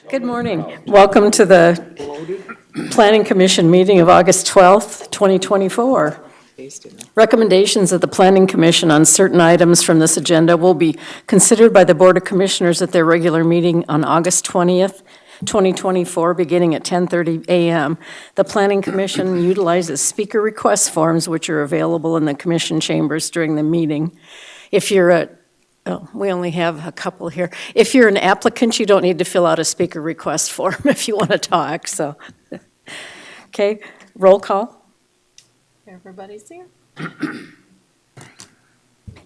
Good morning. Welcome to the Planning Commission meeting of August 12th, 2024. Recommendations of the Planning Commission on certain items from this agenda will be considered by the Board of Commissioners at their regular meeting on August 20th, 2024, beginning at 10:30 a.m. The Planning Commission utilizes speaker request forms, which are available in the commission chambers during the meeting. If you're we only have a couple here. If you're an applicant, you don't need to fill out a speaker request form if you want to talk, so. Okay, roll call. Everybody's here.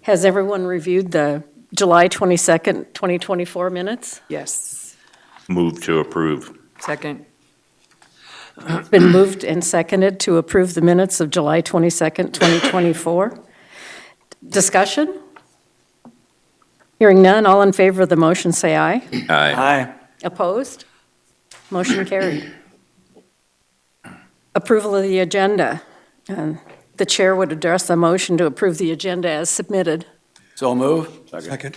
Has everyone reviewed the July 22nd, 2024 minutes? Yes. Move to approve. Second. It's been moved and seconded to approve the minutes of July 22nd, 2024. Discussion? Hearing none, all in favor of the motion say aye. Aye. Opposed? Motion carried. Approval of the agenda. The chair would address a motion to approve the agenda as submitted. So move. Second.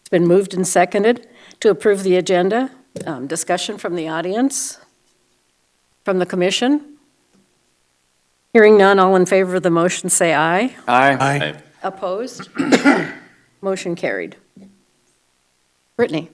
It's been moved and seconded to approve the agenda. Discussion from the audience? From the commission? Hearing none, all in favor of the motion say aye. Aye. Aye. Opposed? Motion carried. Brittany?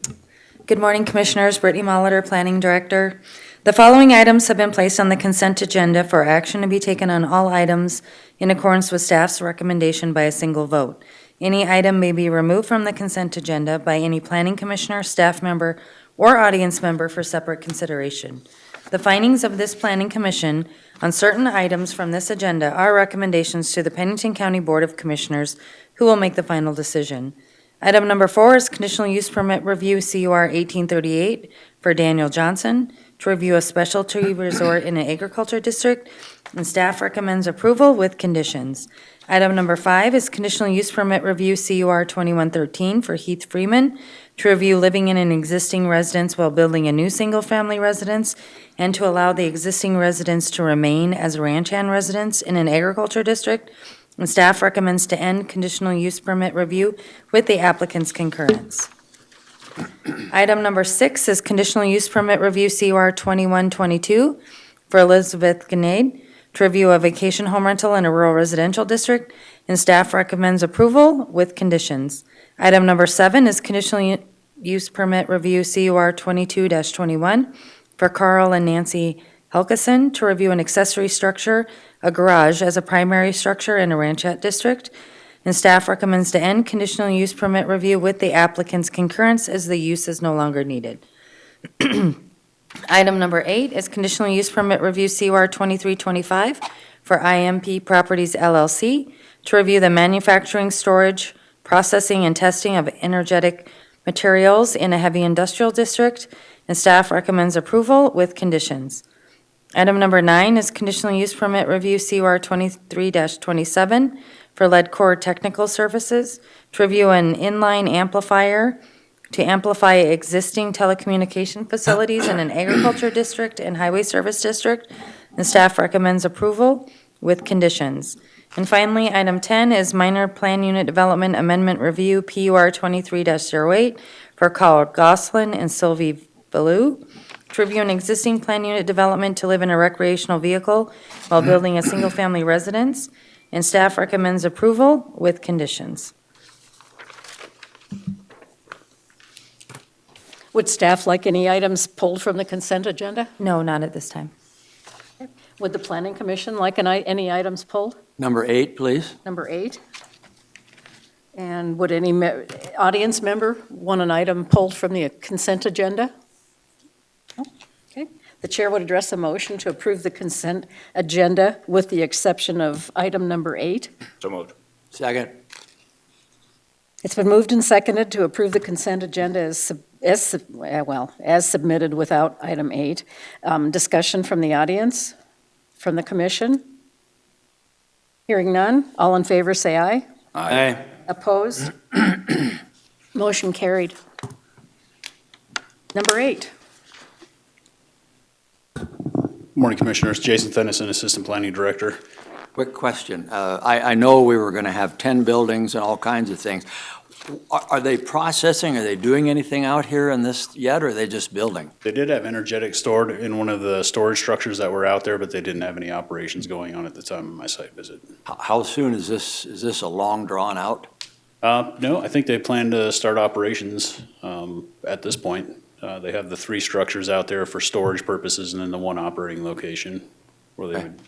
Good morning, Commissioners. Brittany Molitor, Planning Director. The following items have been placed on the consent agenda for action to be taken on all items in accordance with staff's recommendation by a single vote. Any item may be removed from the consent agenda by any planning commissioner, staff member, or audience member for separate consideration. The findings of this Planning Commission on certain items from this agenda are recommendations to the Pennington County Board of Commissioners, who will make the final decision. Item number 4 is conditional use permit review CUR 1838 for Daniel Johnson to review a specialty resort in an agriculture district, and staff recommends approval with conditions. Item number 5 is conditional use permit review CUR 2113 for Heath Freeman to review living in an existing residence while building a new single-family residence and to allow the existing residence to remain as a ranch hand residence in an agriculture district, and staff recommends to end conditional use permit review with the applicant's concurrence. Item number 6 is conditional use permit review CUR 2122 for Elizabeth Ganade to review a vacation home rental in a rural residential district, and staff recommends approval with conditions. Item number 7 is conditional use permit review CUR 22-21 for Carl and Nancy Helgeson to review an accessory structure, a garage, as a primary structure in a ranchette district, and staff recommends to end conditional use permit review with the applicant's concurrence as the use is no longer needed. Item number 8 is conditional use permit review CUR 2325 for IMP Properties LLC to review the manufacturing, storage, processing, and testing of energetic materials in a heavy industrial district, and staff recommends approval with conditions. Item number 9 is conditional use permit review CUR 23-27 for Leadcore Technical Services to review an inline amplifier to amplify existing telecommunication facilities in an agriculture district and highway service district, and staff recommends approval with conditions. And finally, item 10 is minor plan unit development amendment review PUR 23-08 for Carl Goslin and Sylvie Ballou to review an existing plan unit development to live in a recreational vehicle while building a single-family residence, and staff recommends approval with conditions. Would staff like any items pulled from the consent agenda? No, not at this time. Would the Planning Commission like any items pulled? Number 8, please. Number 8. And would any audience member want an item pulled from the consent agenda? No? Okay. The chair would address a motion to approve the consent agenda with the exception of item number 8. So moved. Second. It's been moved and seconded to approve the consent agenda as submitted without item 8. Discussion from the audience, from the commission? Hearing none, all in favor say aye. Aye. Opposed? Motion carried. Number 8. Morning, Commissioners. Jason Thennison, Assistant Planning Director. Quick question. I know we were going to have 10 buildings and all kinds of things. Are they processing, are they doing anything out here in this yet, or are they just building? They did have energetic stored in one of the storage structures that were out there, but they didn't have any operations going on at the time of my site visit. How soon is this? Is this a long drawn out? No, I think they plan to start operations at this point. They have the 3 structures out there for storage purposes and then the 1 operating location where they would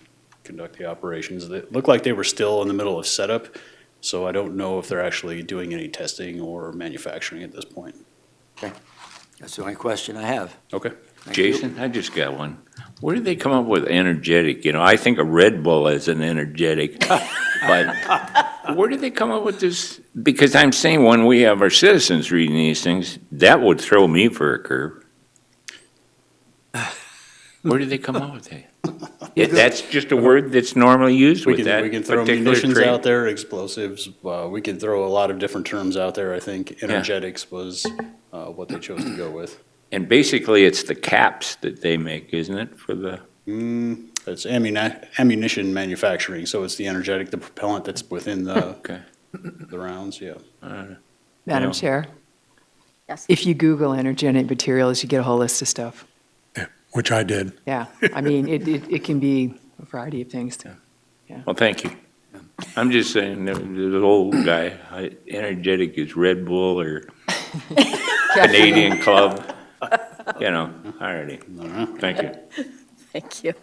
conduct the operations. It looked like they were still in the middle of setup, so I don't know if they're actually doing any testing or manufacturing at this point. That's the only question I have. Okay. Thank you. Jason, I just got one. Where did they come up with energetic? You know, I think of Red Bull as an energetic, but where did they come up with this? Because I'm saying when we have our citizens reading these things, that would throw me for a curve. Where did they come up with that? Yeah, that's just a word that's normally used with that We can throw particular munitions trait. out there, explosives. We can throw a lot of different terms out there. I think energetics was what they chose to go with. And basically, it's the caps that they make, isn't it, for the? It's ammunition manufacturing, so it's the energetic, the propellant that's within the Okay. the rounds, yeah. Madam Yeah. Chair, Yes. if you Google energetic materials, you get a whole list of stuff. Which I did. Yeah, I mean, it can be a variety of things. Well, thank you. I'm just saying, the old guy, energetic is Red Bull or Canadian Club, you know, alrighty. Thank you. Thank you.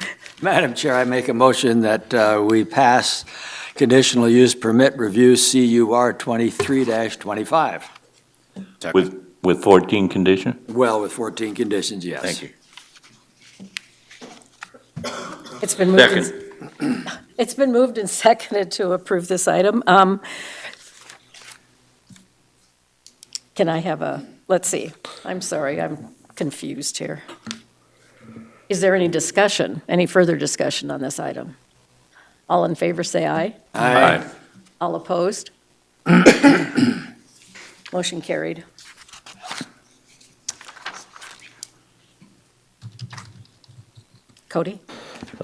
Madam Chair, I make a motion that we pass conditional use permit review CUR 23-25. With 14 conditions? Well, with 14 conditions, yes. Thank you. It's been moved. It's been moved and seconded to approve this item. Can I have let's see, I'm sorry, I'm confused here. Is there any discussion, any further discussion on this item? All in favor, say aye. Aye. All opposed? Motion carried. Cody?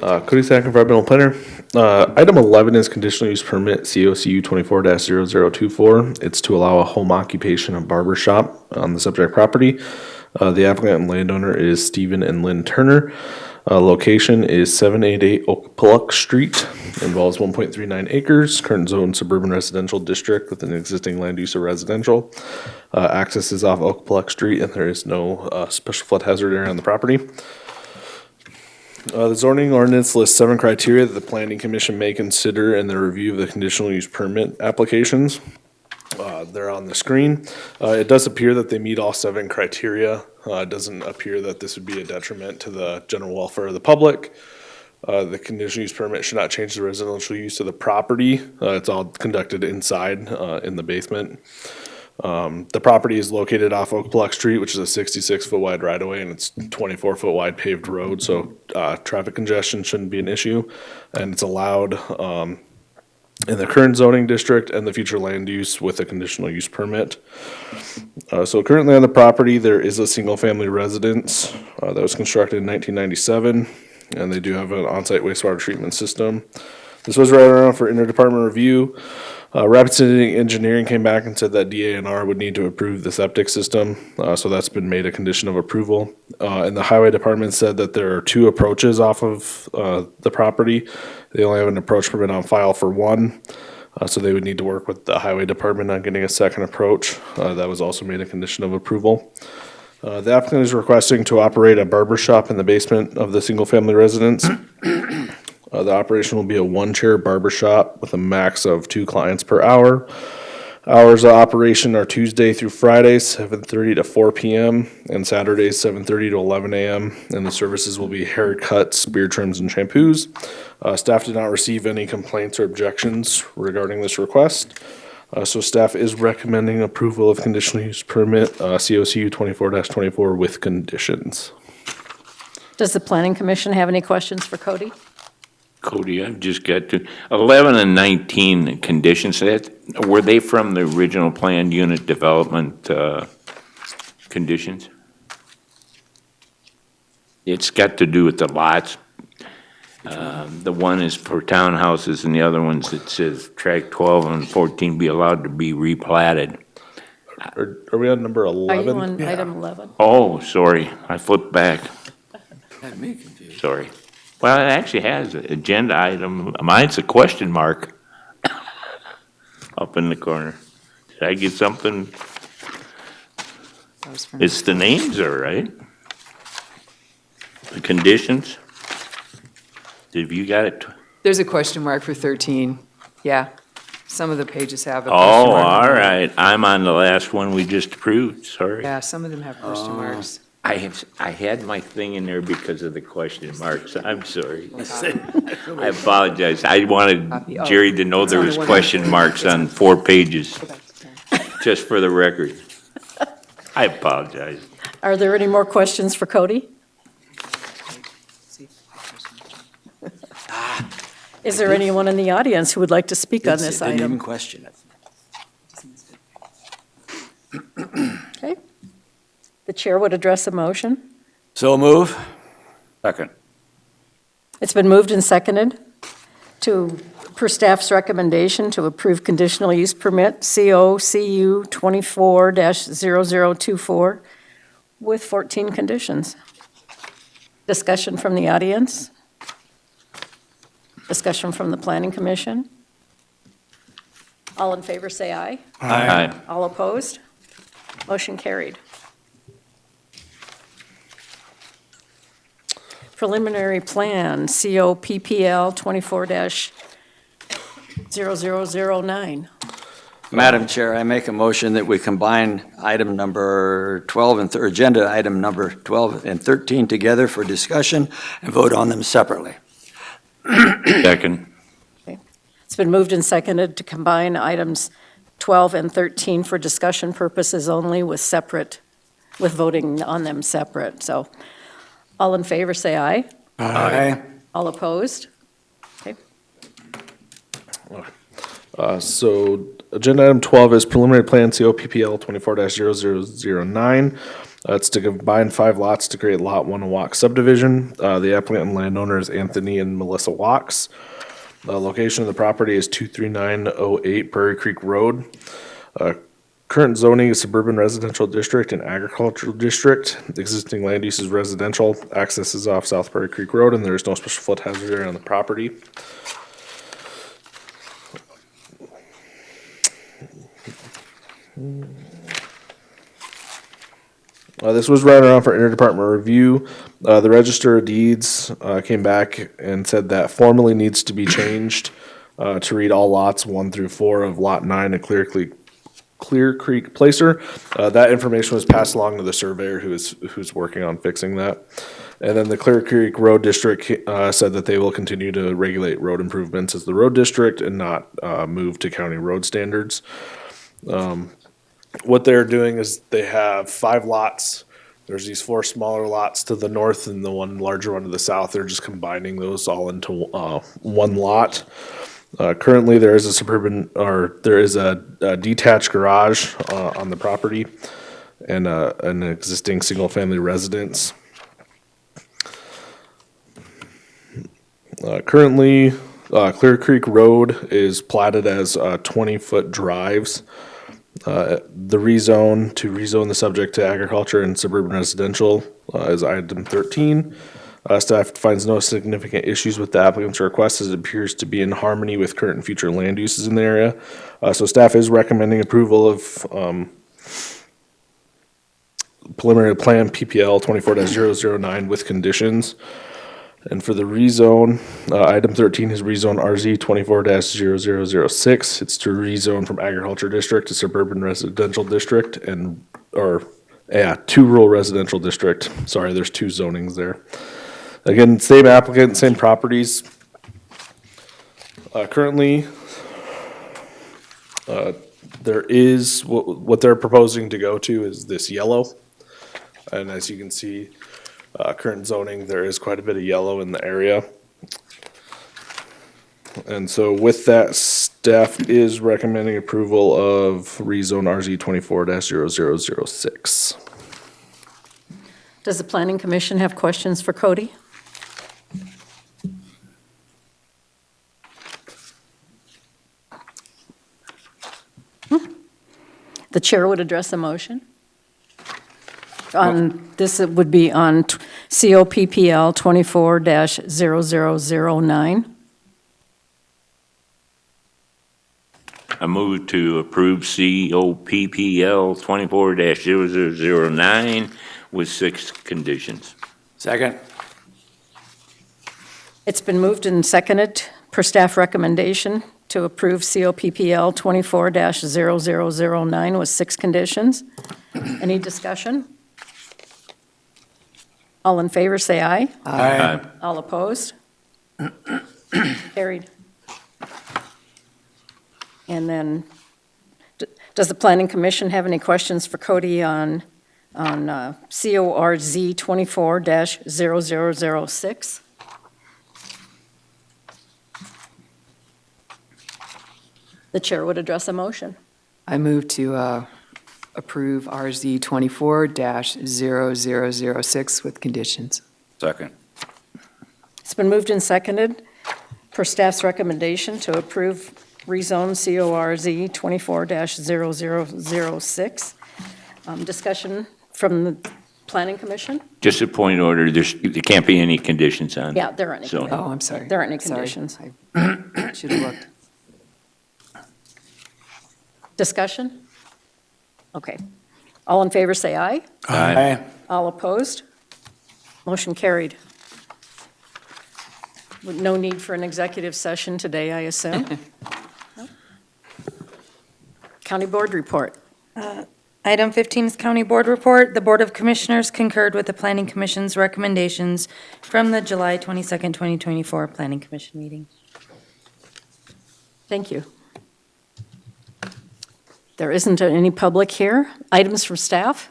Cody Sack, environmental planner. Item 11 is conditional use permit COCU 24-0024. It's to allow a home occupation of barber shop on the subject property. The applicant and landowner is Stephen and Lynn Turner. Location is 788 Oak Street. Involves 1.39 acres. Current zone suburban residential district with an existing land use of residential. Access is off Oak Street and there is no special flood hazard area on the property. The zoning ordinance lists 7 criteria that the planning commission may consider in the review of the conditional use permit applications. They're on the screen. It does appear that they meet all 7 criteria. It doesn't appear that this would be a detriment to the general welfare of the public. The conditional use permit should not change the residential use of the property. It's all conducted inside in the basement. The property is located off Oak Street, which is a 66-foot wide right-of-way, and it's 24-foot wide paved road, so traffic congestion shouldn't be an issue. And it's allowed in the current zoning district and the future land use with a conditional use permit. So currently on the property, there is a single-family residence that was constructed in 1997, and they do have an on-site wastewater treatment system. This was right around for interdepartment review. Rapid City Engineering came back and said that DANR would need to approve the septic system, so that's been made a condition of approval. And the Highway Department said that there are 2 approaches off of the property. They only have an approach permit on file for 1, so they would need to work with the Highway Department on getting a second approach. That was also made a condition of approval. The applicant is requesting to operate a barber shop in the basement of the single-family residence. The operation will be a 1-chair barber shop with a max of 2 clients per hour. Hours of operation are Tuesday through Friday, 7:30 to 4 p.m., and Saturdays, 7:30 to 11 a.m., and the services will be haircuts, beard trims, and shampoos. Staff did not receive any complaints or objections regarding this request, so staff is recommending approval of conditional use permit, COCU 24-24 with conditions. Does the planning commission have any questions for Cody? Cody, I've just got to, 11 and 19 conditions, were they from the original planned unit development conditions? It's got to do with the lots. The one is for townhouses and the other ones, it says tract 12 and 14 be allowed to be replatted. Are we on number Are you 11? on item 11? Oh, sorry, I flipped back, Had me confused. sorry. Well, it actually has an agenda item, mine's a question mark up in the corner. Did I get something? That was from- It's the names are right. The conditions. Have you got it? There's a question mark for 13. Yeah. Some of the pages have a question Oh, mark. all right. I'm on the last one we just approved, sorry. Yeah, some of them have question marks. I had my thing in there because of the question marks. I'm sorry. I apologize. I wanted Jerry to know there was question marks on 4 pages, just for the record. I apologize. Are there any more questions for Cody? Is there anyone in the audience who would like to speak on this Didn't even item? question it. Okay. The chair would address a motion. So move. Second. It's been moved and seconded to, per staff's recommendation, to approve conditional use permit COCU 24-0024 with 14 conditions. Discussion from the audience? Discussion from the planning commission? All in favor, say aye. Aye. All opposed? Motion carried. Preliminary plan, COPPL 24-0009. Madam Chair, I make a motion that we combine item number 12 and, or agenda item number 12 and 13 together for discussion and vote on them separately. Second. It's been moved and seconded to combine items 12 and 13 for discussion purposes only with voting on them separate. So all in favor, say aye. Aye. All opposed? Okay. So agenda item 12 is preliminary plan COPPL 24-0009. It's to combine 5 lots to create Lot 1 Walk subdivision. The applicant and landowner is Anthony and Melissa Walks. The location of the property is 23908 Prairie Creek Road. Current zoning is suburban residential district and agricultural district. The existing land use is residential. Access is off South Prairie Creek Road, and there is no special flood hazard area on the property. This was ran around for interdepartment review. The Register of Deeds came back and said that formally needs to be changed to read all lots 1 through 4 of Lot 9 at Clear Creek Placer. That information was passed along to the surveyor who's working on fixing that. And then the Clear Creek Road District said that they will continue to regulate road improvements as the road district and not move to county road standards. What they're doing is they have 5 lots. There's these 4 smaller lots to the north and the one larger one to the south. They're just combining those all into one lot. Currently, there is a detached garage on the property and an existing single-family residence. Currently, Clear Creek Road is platted as 20-foot drives. To rezone the subject to agriculture and suburban residential is item 13. Staff finds no significant issues with the applicant's request as it appears to be in harmony with current and future land uses in the area. So staff is recommending approval of preliminary plan PPL 24-009 with conditions. And for the rezone, item 13 is rezone RZ 24-0006. It's to rezone from agriculture district to suburban residential district to rural residential district. Sorry, there's 2 zonings there. Again, same applicant, same properties. Currently, there is, what they're proposing to go to is this yellow. And as you can see, current zoning, there is quite a bit of yellow in the area. And so with that, staff is recommending approval of rezone RZ 24-0006. Does the planning commission have questions for Cody? The chair would address a motion. This would be on COPPL 24-0009. I move to approve COPPL 24-0009 with 6 conditions. Second. It's been moved and seconded per staff recommendation to approve COPPL 24-0009 with 6 conditions. Any discussion? All in favor, say aye. Aye. All opposed? Carried. And then, does the Planning Commission have any questions for Cody on CORZ 24-0006? The chair would address a motion. I move to approve RZ 24-0006 with conditions. Second. It's been moved and seconded per staff's recommendation to approve rezone CORZ 24-0006. Discussion from the Planning Commission? Just a point of order, there can't be any conditions on. Yeah, there aren't any. So- Oh, I'm sorry. There aren't any Sorry. conditions. I should have looked. Discussion? Okay. All in favor, say aye. Aye. All opposed? Motion carried. With no need for an executive session today, I assume? No? County Board report. Item 15 is County Board Report. The Board of Commissioners concurred with the Planning Commission's recommendations from the July 22nd, 2024 Planning Commission meeting. Thank you. There isn't any public here. Items from staff?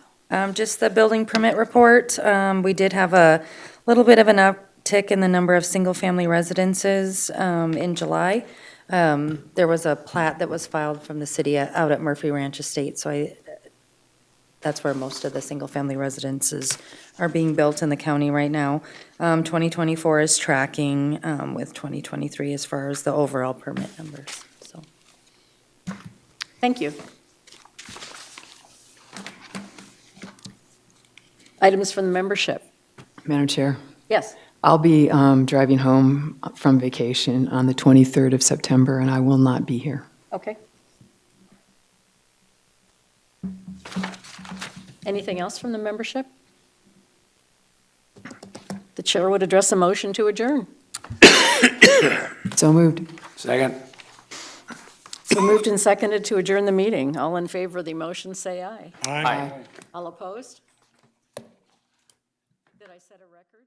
Just the building permit report. We did have a little bit of an uptick in the number of single-family residences in July. There was a plat that was filed from the city out at Murphy Ranch Estate, so that's where most of the single-family residences are being built in the county right now. 2024 is tracking with 2023 as far as the overall permit numbers, so. Thank you. Items from the membership? Madam Chair, Yes. I'll be driving home from vacation on the 23rd of September, and I will not be here. Okay. Anything else from the membership? The chair would address a motion to adjourn. So moved. Second. So moved and seconded to adjourn the meeting. All in favor of the motion, say aye. Aye. All opposed? Did I set a record?